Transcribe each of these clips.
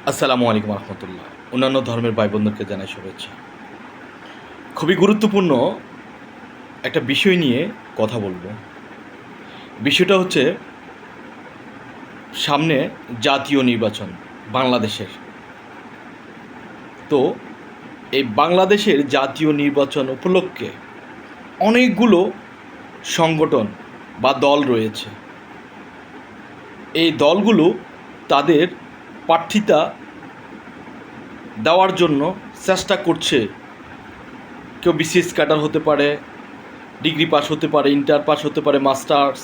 আসসালামু আলাইকুম রহমতুল্লাহ। অন্যান্য ধর্মের ভাই বোনদেরকে জানাই শুভেচ্ছা। খুবই গুরুত্বপূর্ণ একটা বিষয় নিয়ে কথা বলবো। বিষয়টা হচ্ছে সামনে জাতীয় নির্বাচন বাংলাদেশের। তো এই বাংলাদেশের জাতীয় নির্বাচন উপলক্ষে অনেকগুলো সংগঠন বা দল রয়েছে। এই দলগুলো তাদের প্রার্থিতা দেওয়ার জন্য চেষ্টা করছে। কেউ বিসিএস ক্যাডার হতে পারে, ডিগ্রি পাস হতে পারে, ইন্টার পাস হতে পারে, মাস্টার্স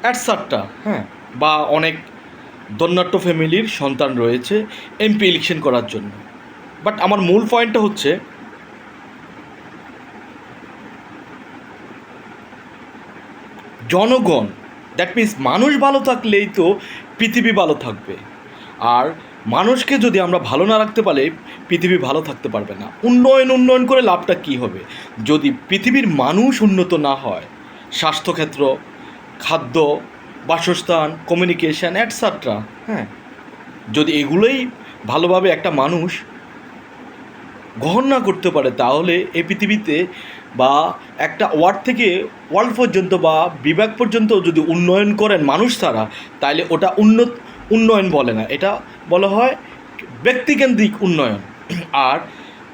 অ্যাটসেট্রা, হ্যাঁ, বা অনেক ধন্যাঢ্য ফ্যামিলির সন্তান রয়েছে এমপি ইলেকশন করার জন্য। বাট আমার মূল পয়েন্টটা হচ্ছে জনগণ, দ্যাট মিন্স মানুষ ভালো থাকলেই তো পৃথিবী ভালো থাকবে। আর মানুষকে যদি আমরা ভালো না রাখতে পারলে পৃথিবী ভালো থাকতে পারবে না। উন্নয়ন করে লাভটা কী হবে যদি পৃথিবীর মানুষ উন্নত না হয়? স্বাস্থ্যক্ষেত্র, খাদ্য, বাসস্থান, কমিউনিকেশান অ্যাটসেট্রা, হ্যাঁ, যদি এগুলোই ভালোভাবে একটা মানুষ গ্রহণ না করতে পারে, তাহলে এই পৃথিবীতে বা একটা ওয়ার্ড থেকে ওয়ার্ল্ড পর্যন্ত বা বিভাগ পর্যন্ত যদি উন্নয়ন করেন মানুষ ছাড়া, তাহলে ওটা উন্নয়ন বলে না, এটা বলা হয় ব্যক্তিকেন্দ্রিক উন্নয়ন। আর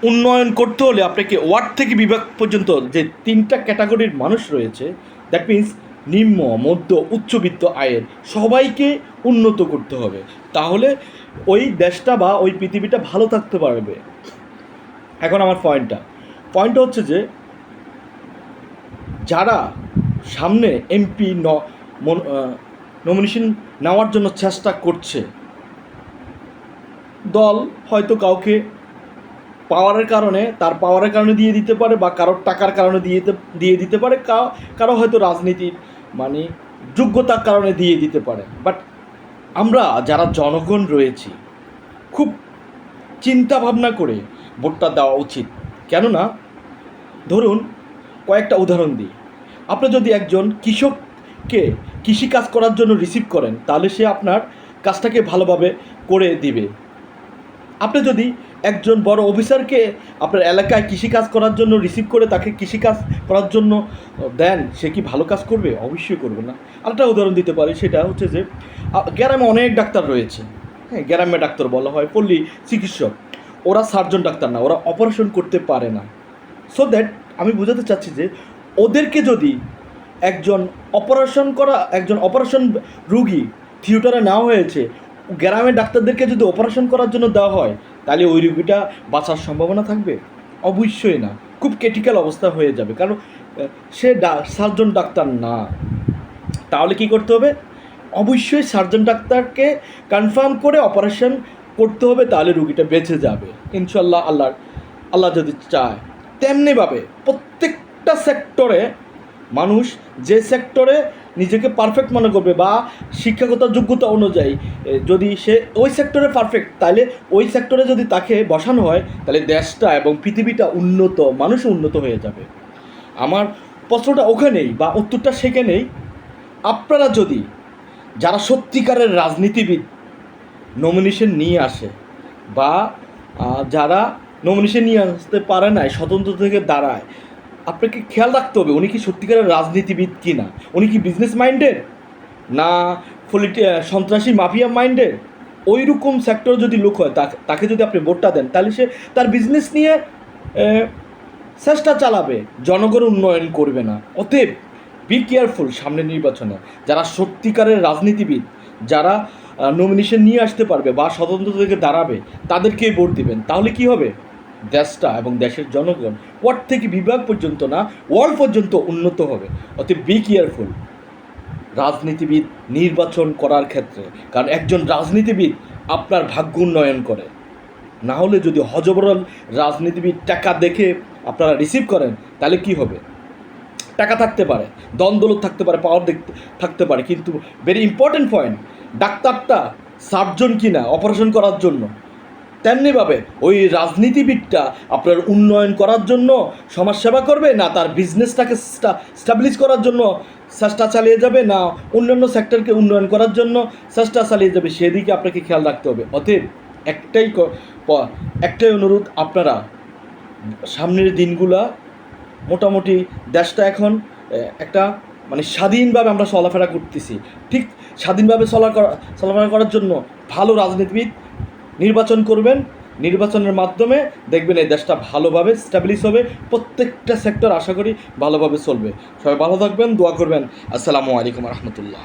উন্নয়ন করতে হলে আপনাকে ওয়ার্ড থেকে বিভাগ পর্যন্ত যে তিনটা ক্যাটাগরির মানুষ রয়েছে, দ্যাট মিন্স নিম্ন, মধ্য, উচ্চবিত্ত আয়ের সবাইকে উন্নত করতে হবে। তাহলে ওই দেশটা বা ওই পৃথিবীটা ভালো থাকতে পারবে। এখন আমার পয়েন্টটা হচ্ছে যে যারা সামনে এমপি নমিনেশন নেওয়ার জন্য চেষ্টা করছে, দল হয়তো কাউকে তার পাওয়ারের কারণে দিয়ে দিতে পারে, বা কারোর টাকার কারণে দিয়ে দিতে পারে, কারো হয়তো রাজনীতির মানে যোগ্যতার কারণে দিয়ে দিতে পারে। বাট আমরা যারা জনগণ রয়েছি খুব চিন্তা ভাবনা করে ভোটটা দেওয়া উচিত। কেননা ধরুন, কয়েকটা উদাহরণ দিই। আপনি যদি একজন কৃষককে কৃষিকাজ করার জন্য রিসিভ করেন, তাহলে সে আপনার কাজটাকে ভালোভাবে করে দিবে। আপনি যদি একজন বড় অফিসারকে আপনার এলাকায় কৃষিকাজ করার জন্য রিসিভ করে তাকে কৃষিকাজ করার জন্য দেন, সে কি ভালো কাজ করবে? অবশ্যই করবে না। আরেকটা উদাহরণ দিতে পারি, সেটা হচ্ছে যে গ্রামে অনেক ডাক্তার রয়েছে, হ্যাঁ, গ্রামে ডাক্তার বলা হয় পল্লী চিকিৎসক। ওরা সার্জন ডাক্তার না, ওরা অপারেশন করতে পারে না। সো দ্যাট আমি বোঝাতে চাচ্ছি যে ওদেরকে যদি একজন অপারেশন রুগী থিয়েটারে নেওয়া হয়েছে, গ্রামের ডাক্তারদেরকে যদি অপারেশন করার জন্য দেওয়া হয়, তাহলে ওই রুগীটা বাঁচার সম্ভাবনা থাকবে? অবশ্যই না, খুব ক্রিটিক্যাল অবস্থা হয়ে যাবে, কারণ সে সার্জন ডাক্তার না। তাহলে কি করতে হবে? অবশ্যই সার্জন ডাক্তারকে কনফার্ম করে অপারেশন করতে হবে, তাহলে রুগীটা বেঁচে যাবে ইনশাল্লাহ, আল্লাহ যদি চায়। তেমনিভাবে প্রত্যেকটা সেক্টরে মানুষ যে সেক্টরে নিজেকে পারফেক্ট মনে করবে বা শিক্ষাগত যোগ্যতা অনুযায়ী যদি সে ওই সেক্টরে পারফেক্ট, তাহলে ওই সেক্টরে যদি তাকে বসানো হয়, তাহলে দেশটা এবং পৃথিবীটা উন্নত, মানুষ উন্নত হয়ে যাবে। আমার প্রশ্নটা ওখানেই বা উত্তরটা সেখানেই। আপনারা যদি যারা সত্যিকারের রাজনীতিবিদ নমিনেশন নিয়ে আসে, বা যারা নমিনেশন নিয়ে আসতে পারে না, স্বতন্ত্র থেকে দাঁড়ায়, আপনাকে খেয়াল রাখতে হবে উনি কি সত্যিকারের রাজনীতিবিদ কি না। উনি কি বিজনেস মাইন্ডেড, না সন্ত্রাসী মাফিয়া মাইন্ডেড? ওই রকম সেক্টর যদি লোক হয়, তাকে যদি আপনি ভোটটা দেন, তাহলে সে তার বিজনেস নিয়ে চেষ্টা চালাবে, জনগণ উন্নয়ন করবে না। অতএব বি কেয়ারফুল সামনের নির্বাচনে। যারা সত্যিকারের রাজনীতিবিদ, যারা নমিনেশন নিয়ে আসতে পারবে বা স্বতন্ত্র থেকে দাঁড়াবে, তাদেরকেই ভোট দিবেন। তাহলে কি হবে? দেশটা এবং দেশের জনগণ ওয়ার্ড থেকে বিভাগ পর্যন্ত না, ওয়ার্ল্ড পর্যন্ত উন্নত হবে। অতএব বি কেয়ারফুল রাজনীতিবিদ নির্বাচন করার ক্ষেত্রে, কারণ একজন রাজনীতিবিদ আপনার ভাগ্য উন্নয়ন করে। না হলে যদি হজবরল রাজনীতিবিদ টাকা দেখে আপনারা রিসিভ করেন, তাহলে কি হবে? টাকা থাকতে পারে, দ্বন্দ্বলত থাকতে পারে, পাওয়ার থাকতে পারে, কিন্তু ভেরি ইম্পর্টেন্ট পয়েন্ট, ডাক্তারটা সার্জন কিনা অপারেশন করার জন্য। তেমনিভাবে ওই রাজনীতিবিদটা আপনার উন্নয়ন করার জন্য সমাজসেবা করবে, না তার বিজনেসটাকে স্টাবলিশ করার জন্য চেষ্টা চালিয়ে যাবে, না অন্যান্য সেক্টরকে উন্নয়ন করার জন্য চেষ্টা চালিয়ে যাবে, সেদিকে আপনাকে খেয়াল রাখতে হবে। অতএব একটাই অনুরোধ, আপনারা সামনের দিনগুলা মোটামুটি দেশটা এখন একটা মানে স্বাধীনভাবে আমরা চলাফেরা করতেছি। ঠিক স্বাধীনভাবে চলাফেরা করার জন্য ভালো রাজনীতিবিদ নির্বাচন করবেন। নির্বাচনের মাধ্যমে দেখবেন এই দেশটা ভালোভাবে স্ট্যাবলিশ হবে, প্রত্যেকটা সেক্টর আশা করি ভালোভাবে চলবে। সবাই ভালো থাকবেন, দোয়া করবেন। আসসালামু আলাইকুম রহমতুল্লাহ।